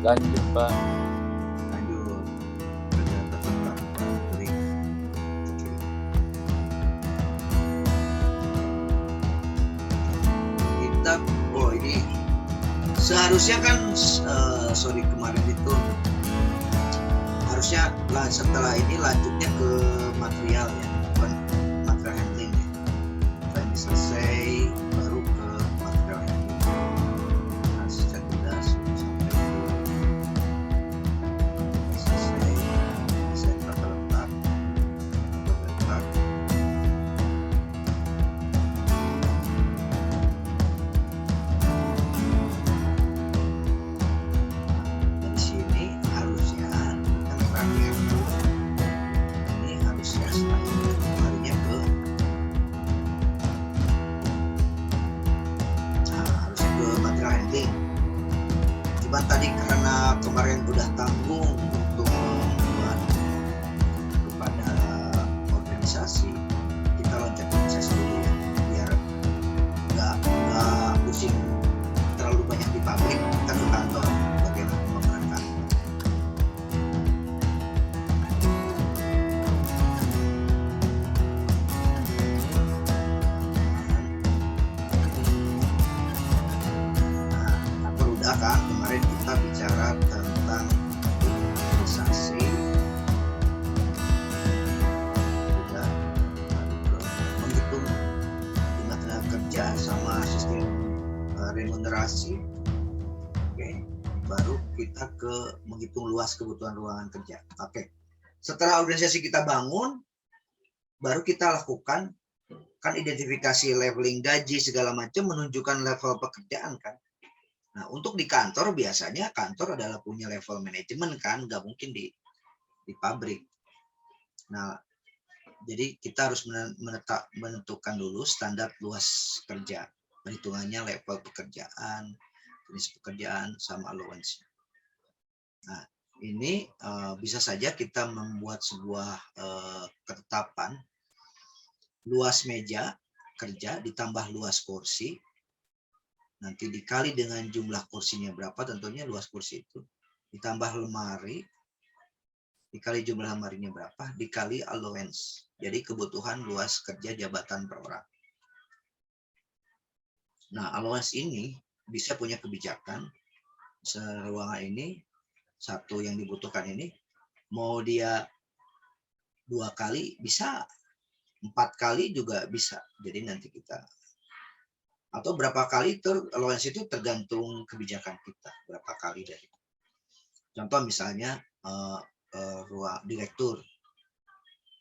Lanjut, Pak. Lanjut. Ternyata tentang kering. Kita, oh ini seharusnya kan sorry kemarin itu harusnya setelah ini lanjutnya ke material ya, bukan material handling ya. Setelah ini selesai baru ke material handling. Asisten tugas sampai selesai desain tata letak, dari sini harusnya yang terakhir ini harusnya larinya ke harusnya ke material handling. Cuman tadi karena kemarin udah tanggung untuk membuat kepada organisasi, kita loncat proses dulu ya, biar nggak pusing terlalu banyak di pabrik, kita ke kantor bagaimana pembangunan kantor. Nah, kantor udah kan, kemarin kita bicara tentang organisasi, udah menghitung jumlah tenaga kerja sama sistem remunerasi. Oke, baru kita ke menghitung luas kebutuhan ruangan kerja. Oke, setelah organisasi kita bangun, baru kita lakukan kan identifikasi leveling gaji segala macam, menunjukkan level pekerjaan kan. Nah, untuk di kantor biasanya kantor adalah punya level manajemen kan, nggak mungkin di pabrik. Nah, jadi kita harus menentukan dulu standar luas kerja, perhitungannya level pekerjaan, jenis pekerjaan, sama allowance. Nah, ini bisa saja kita membuat sebuah ketetapan luas meja kerja ditambah luas kursi, nanti dikali dengan jumlah kursinya berapa, tentunya luas kursi itu, ditambah lemari, dikali jumlah lemarinya berapa, dikali allowance. Jadi kebutuhan luas kerja jabatan per orang. Nah, allowance ini bisa punya kebijakan, seruangan ini, satu yang dibutuhkan ini, mau dia 2 kali bisa, 4 kali juga bisa. Jadi nanti kita, atau berapa kali allowance itu tergantung kebijakan kita, berapa kali dari. Contoh misalnya ruang direktur,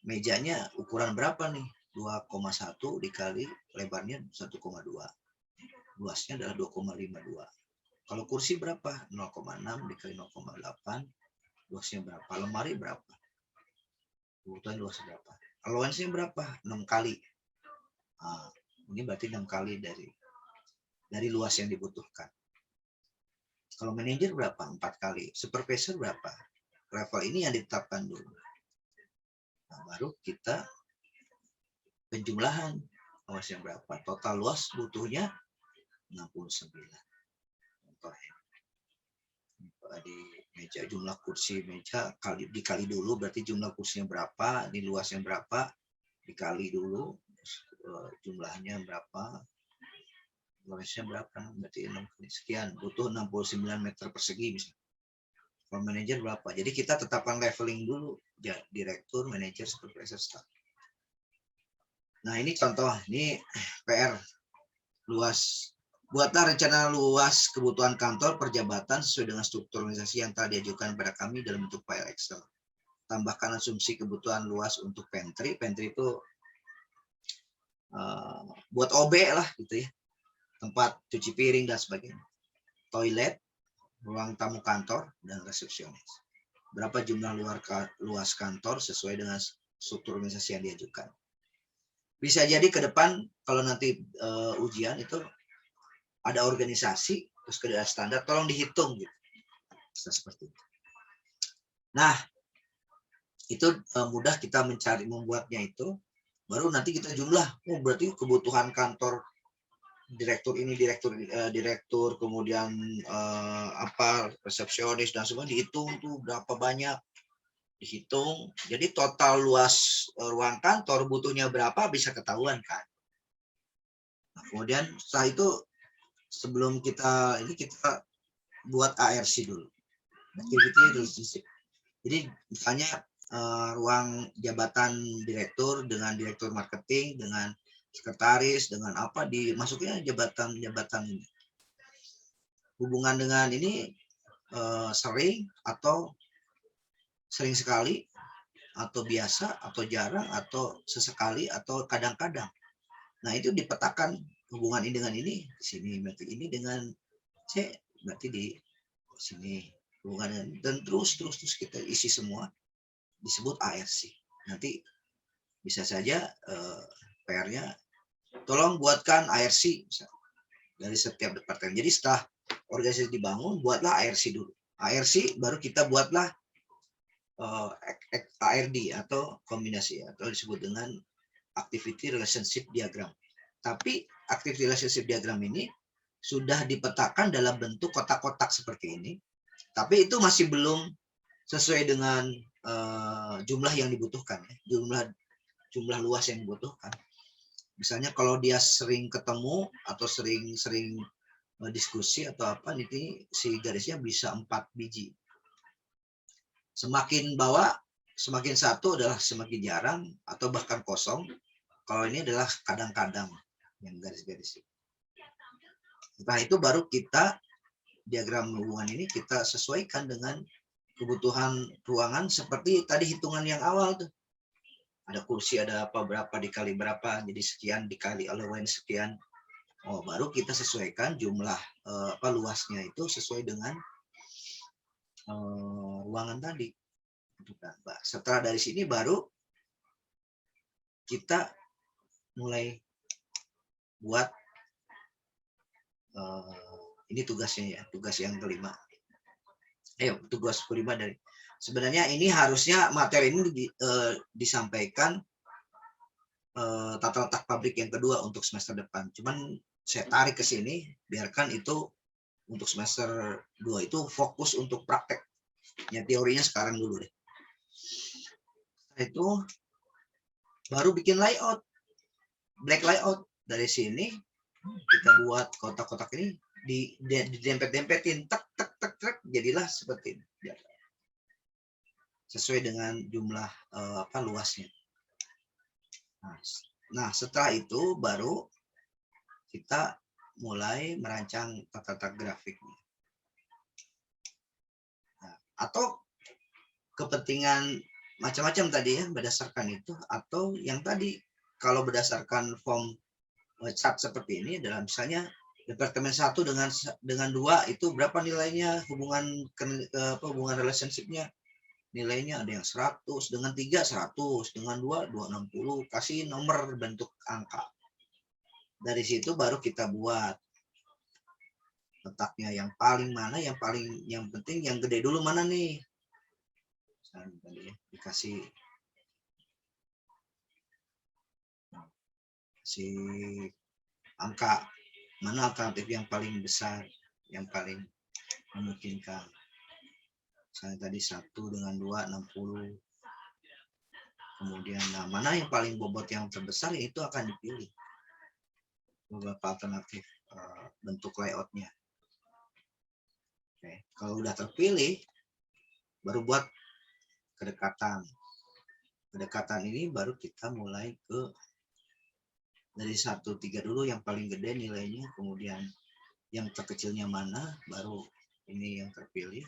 mejanya ukuran berapa nih? 2,1 dikali lebarnya 1,2. Luasnya adalah 2,52. Kalau kursi berapa? 0,6 dikali 0,8. Luasnya berapa? Lemari berapa? Kebutuhan luas berapa? Allowance-nya berapa? 6 kali. Nah, ini berarti 6 kali dari luas yang dibutuhkan. Kalau manajer berapa? 4 kali. Supervisor berapa? Level ini yang ditetapkan dulu. Nah, baru kita penjumlahan luasnya berapa. Total luas butuhnya 69. Contohnya. Di meja, jumlah kursi meja dikali dulu, berarti jumlah kursinya berapa, ini luasnya berapa, dikali dulu jumlahnya berapa, luasnya berapa, berarti 6 kali sekian, butuh 69 meter persegi misalnya. Kalau manajer berapa? Jadi kita tetapkan leveling dulu, ya, direktur, manajer, supervisor, staff. Nah, ini contoh, ini PR luas. Buatlah rencana luas kebutuhan kantor per jabatan sesuai dengan struktur organisasi yang telah diajukan pada kami dalam bentuk file Excel. Tambahkan asumsi kebutuhan luas untuk pantry. Pantry itu buat OB lah gitu ya. Tempat cuci piring dan sebagainya. Toilet, ruang tamu kantor, dan resepsionis. Berapa jumlah luas kantor sesuai dengan struktur organisasi yang diajukan. Bisa jadi ke depan kalau nanti ujian itu ada organisasi, terus ada standar, tolong dihitung gitu. Seperti itu. Nah, itu mudah kita membuatnya itu, baru nanti kita jumlah. Oh, berarti kebutuhan kantor direktur ini, direktur, kemudian resepsionis dan semua dihitung tuh berapa banyak, dihitung. Jadi total luas ruang kantor butuhnya berapa bisa ketahuan kan. Nah, kemudian setelah itu sebelum kita buat ARC dulu, activity relationship. Jadi misalnya ruang jabatan direktur dengan direktur marketing dengan sekretaris dengan apa dimasuknya jabatan ini. Hubungan dengan ini sering atau sering sekali atau biasa atau jarang atau sesekali atau kadang-kadang. Nah, itu dipetakan hubungan ini dengan ini di sini, berarti ini dengan C berarti di sini hubungan dengan, dan terus kita isi semua disebut ARC. Nanti bisa saja PR-nya tolong buatkan ARC dari setiap departemen. Jadi setelah organisasi dibangun, buatlah ARC dulu. ARC baru kita buatlah ARD atau kombinasi atau disebut dengan activity relationship diagram. Tapi activity relationship diagram ini sudah dipetakan dalam bentuk kotak-kotak seperti ini. Tapi itu masih belum sesuai dengan jumlah yang dibutuhkan, ya. Jumlah luas yang dibutuhkan. Misalnya kalau dia sering ketemu atau sering diskusi atau apa, nanti si garisnya bisa 4 biji. Semakin bawah, semakin satu adalah semakin jarang atau bahkan kosong. Kalau ini adalah kadang-kadang yang garis-garis. Setelah itu baru kita diagram hubungan ini kita sesuaikan dengan kebutuhan ruangan seperti tadi hitungan yang awal tuh. Ada kursi, ada apa, berapa dikali berapa, jadi sekian dikali allowance sekian. Oh, baru kita sesuaikan jumlah luasnya itu sesuai dengan ruangan tadi. Setelah dari sini baru kita mulai buat ini tugasnya ya, tugas yang kelima. Tugas kelima dari sebenarnya ini harusnya materi ini disampaikan tata letak pabrik yang kedua untuk semester depan. Cuman saya tarik ke sini, biarkan itu untuk semester 2 itu fokus untuk praktek. Ya, teorinya sekarang dulu deh. Setelah itu baru bikin layout, black layout. Dari sini kita buat kotak-kotak ini didempet-dempetin, tek, jadilah seperti ini. Sesuai dengan jumlah luasnya. Nah, setelah itu baru kita mulai merancang tata grafiknya. Nah, atau kepentingan macam-macam tadi ya, berdasarkan itu, atau yang tadi kalau berdasarkan form chart seperti ini adalah misalnya departemen 1 dengan 2 itu berapa nilainya, hubungan relationship-nya. Nilainya ada yang 100, dengan 3 100, dengan 2 260, kasih nomor bentuk angka. Dari situ baru kita buat letaknya yang paling mana, yang penting yang gede dulu mana nih. Misalnya dikasih angka mana alternatif yang paling besar, yang paling memungkinkan. Misalnya tadi 1 dengan 2 60. Kemudian mana yang paling bobot yang terbesar itu akan dipilih. Beberapa alternatif bentuk layoutnya. Oke. Kalau udah terpilih, baru buat kedekatan. Kedekatan ini baru kita mulai ke dari 1 3 dulu yang paling gede nilainya, kemudian yang terkecilnya mana, baru ini yang terpilih,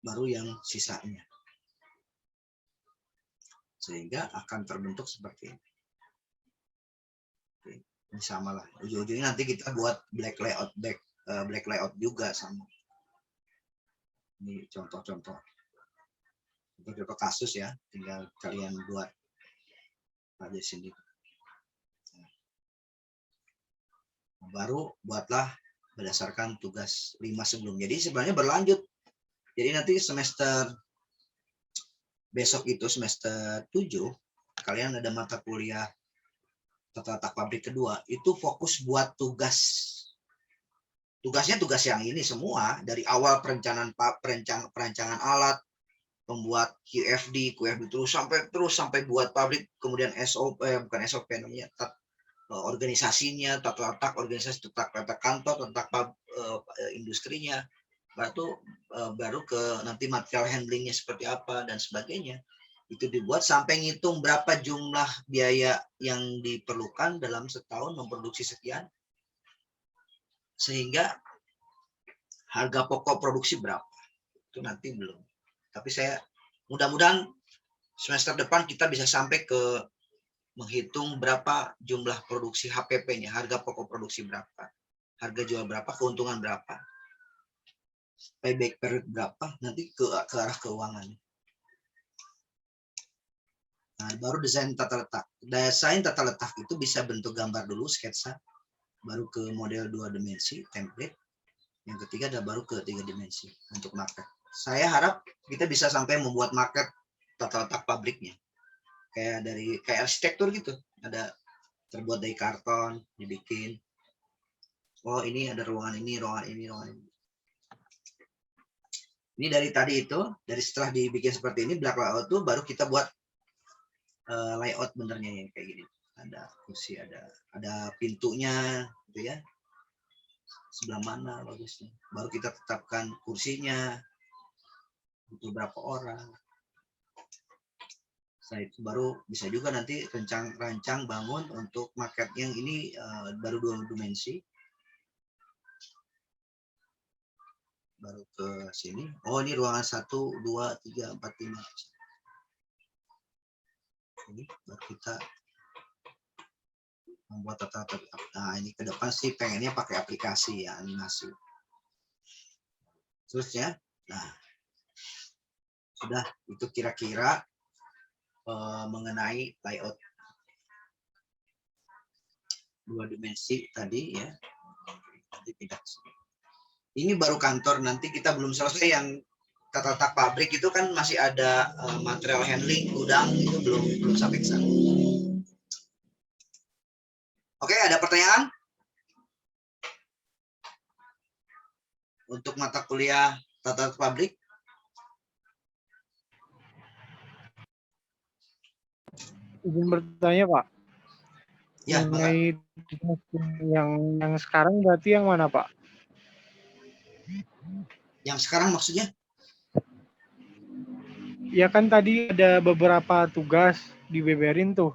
baru yang sisanya. Sehingga akan terbentuk seperti ini. Oke. Ini sama lah. Ujung-ujungnya nanti kita buat black layout juga sama. Ini contoh-contoh kasus ya, tinggal kalian buat aja sendiri. Baru buatlah berdasarkan tugas 5 sebelum. Jadi sebenarnya berlanjut. Jadi nanti semester besok itu semester 7 kalian ada mata kuliah tata letak pabrik kedua itu fokus buat tugasnya tugas yang ini semua, dari awal perancangan alat, membuat QFD terus sampai buat pabrik, kemudian SOP, bukan SOP namanya, organisasinya, tata letak organisasi, tata letak kantor, tata industrinya, baru ke nanti material handlingnya seperti apa dan sebagainya. Itu dibuat sampai ngitung berapa jumlah biaya yang diperlukan dalam setahun memproduksi sekian, sehingga harga pokok produksi berapa itu nanti belum. Tapi saya mudah-mudahan semester depan kita bisa sampai ke menghitung berapa jumlah produksi HPP-nya, harga pokok produksi berapa, harga jual berapa, keuntungan berapa, payback period berapa, nanti ke arah keuangan. Nah, baru desain tata letak. Desain tata letak itu bisa bentuk gambar dulu, sketsa, baru ke model 2 dimensi, template. Yang ketiga adalah baru ke 3 dimensi untuk market. Saya harap kita bisa sampai membuat market tata letak pabriknya. Kayak arsitektur gitu. Ada terbuat dari karton, dibikin. Oh, ini ada ruangan ini, ruangan ini, ruangan ini. Ini dari tadi itu, dari setelah dibikin seperti ini, black layout itu baru kita buat layout benernya yang kayak gini. Ada kursi, ada pintunya gitu ya. Sebelah mana bagusnya. Baru kita tetapkan kursinya. Butuh berapa orang. Setelah itu baru bisa juga nanti rancang bangun untuk market yang ini baru 2 dimensi. Baru ke sini. Oh, ini ruangan 1, 2, 3, 4, 5. Ini baru kita membuat tata. Nah, ini ke depan sih pengennya pakai aplikasi ya, animasi. Terus ya, nah sudah itu kira-kira mengenai layout 2 dimensi tadi ya. Nanti tidak. Ini baru kantor, nanti kita belum selesai yang tata letak pabrik itu kan masih ada material handling, gudang itu belum sampai ke sana. Oke, ada pertanyaan? Untuk mata kuliah tata letak pabrik? Izin bertanya, Pak. Ya, mengenai yang sekarang berarti yang mana, Pak? Yang sekarang maksudnya? Ya kan tadi ada beberapa tugas dibeberin tuh.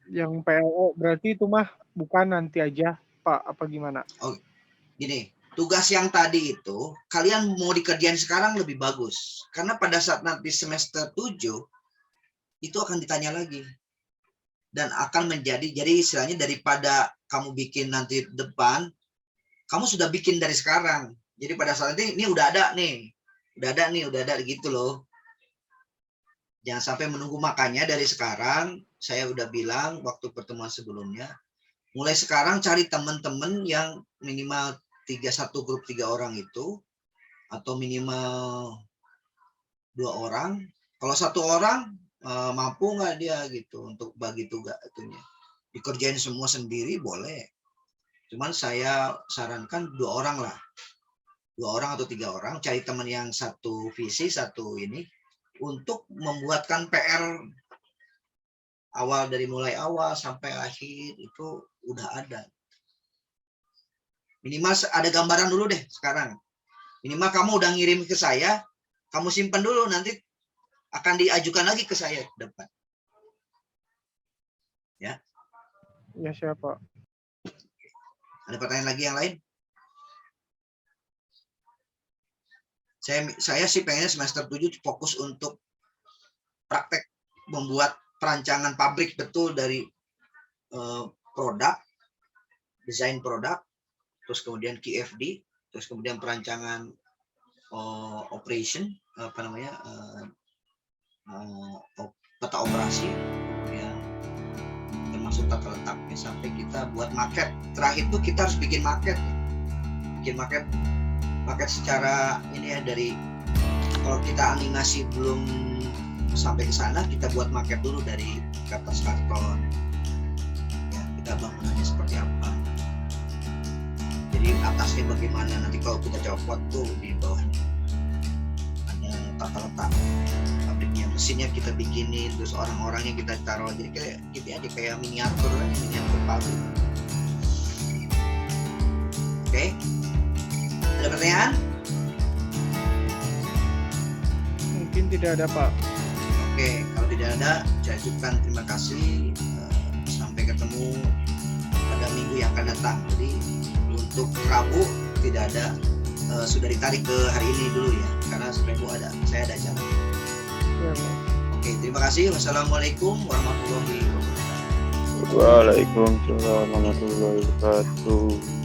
Yang PLO berarti itu mah bukan nanti aja, Pak, apa gimana? Oh, gini, tugas yang tadi itu kalian mau dikerjain sekarang lebih bagus. Karena pada saat nanti semester 7 itu akan ditanya lagi. Dan akan jadi istilahnya daripada kamu bikin nanti depan, kamu sudah bikin dari sekarang. Jadi pada saat ini udah ada gitu loh. Jangan sampai menunggu, makanya dari sekarang saya udah bilang waktu pertemuan sebelumnya, mulai sekarang cari teman-teman yang minimal 1 grup 3 orang itu, atau minimal 2 orang. Kalau 1 orang mampu nggak dia gitu untuk bagi tugas itunya. Dikerjain semua sendiri boleh. Cuman saya sarankan 2 orang lah. 2 orang atau 3 orang, cari teman yang satu visi, satu ini, untuk membuatkan PR dari mulai awal sampai akhir itu udah ada. Minimal ada gambaran dulu deh sekarang. Minimal kamu udah ngirim ke saya, kamu simpan dulu, nanti akan diajukan lagi ke saya ke depan. Ya. Ya, siapa? Ada pertanyaan lagi yang lain? Saya sih pengennya semester 7 fokus untuk praktek membuat perancangan pabrik betul dari produk, desain produk, terus kemudian QFD, terus kemudian perancangan operation, peta operasi, ya, termasuk tata letaknya, sampai kita buat market. Terakhir tuh kita harus bikin market secara ini ya, dari kalau kita animasi belum sampai ke sana kita buat maket dulu dari kertas karton. Ya, kita bangunannya seperti apa. Jadi atasnya bagaimana, nanti kalau kita copot tuh di bawahnya ada tata letak pabriknya, mesinnya kita bikinin, terus orang-orangnya kita taruh, jadi kayak gitu aja, kayak miniatur pabrik. Oke, ada pertanyaan? Mungkin tidak ada, Pak. Oke, kalau tidak ada, saya ucapkan terima kasih. Sampai ketemu pada minggu yang akan datang. Jadi untuk Rabu tidak ada, sudah ditarik ke hari ini dulu ya, karena Rabu saya ada acara. Ya, Pak. Oke, terima kasih. Wassalamualaikum warahmatullahi wabarakatuh. Waalaikumsalam warahmatullahi wabarakatuh.